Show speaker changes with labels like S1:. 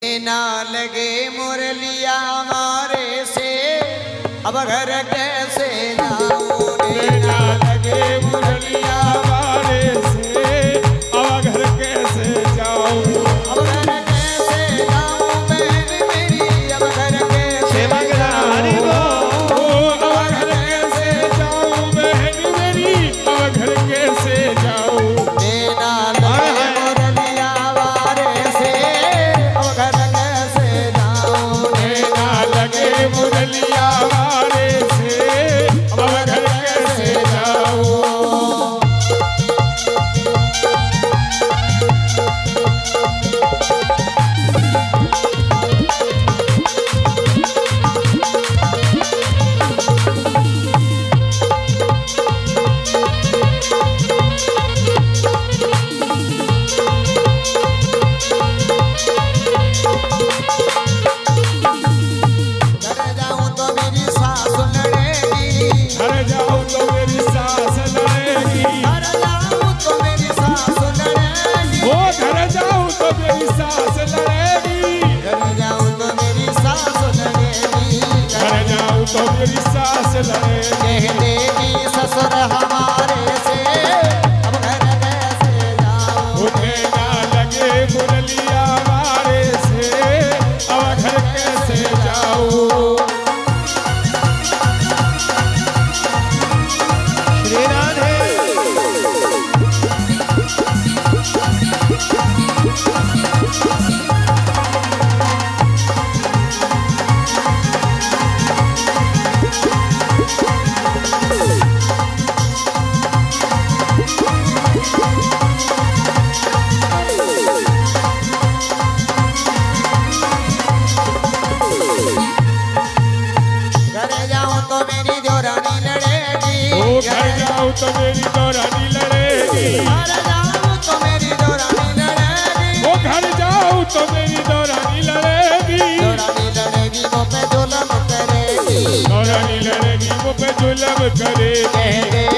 S1: ना लगे मुरलिया मारे से अब घर कैसे जाऊं रे।
S2: ना लगे मुरलिया मारे से अब घर कैसे जाऊं।
S1: अब घर कैसे जाऊं बहन मेरी अब घर कैसे
S2: अब घर कैसे जाऊं बहन मेरी अब घर कैसे जाऊं।
S1: ना लगे मुरलिया मारे से अब घर कैसे जाऊं
S2: ना लगे मुरलिया मारे से अब घर कैसे जाऊं।
S1: घर जाऊं तो मेरी सास लड़ेगी।
S2: घर जाऊं तो मेरी सास लड़ेगी।
S1: घर जाऊं तो मेरी सास लड़ेगी।
S2: वो घर जाऊं तो मेरी सास लड़ेगी।
S1: घर जाऊं तो मेरी सास लड़ेगी।
S2: घर जाऊं तो मेरी सास लड़ेगी।
S1: कह देगी ससुर हमारे से अब घर कैसे जाऊं।
S2: उठे ना लगे मुरलिया मारे से अब घर कैसे जाऊं। श्री राधे।
S1: घर जाऊं तो मेरी जोरानी लड़ेगी।
S2: वो घर जाऊं तो मेरी दौरानी लड़ेगी।
S1: घर जाऊं तो मेरी जोरानी लड़ेगी।
S2: वो घर जाऊं तो मेरी दौरानी लड़ेगी।
S1: जोरानी लड़ेगी वो पे जुल्म करेगी।
S2: दौरानी लड़ेगी वो पे जुल्म करेगी।
S1: कह दे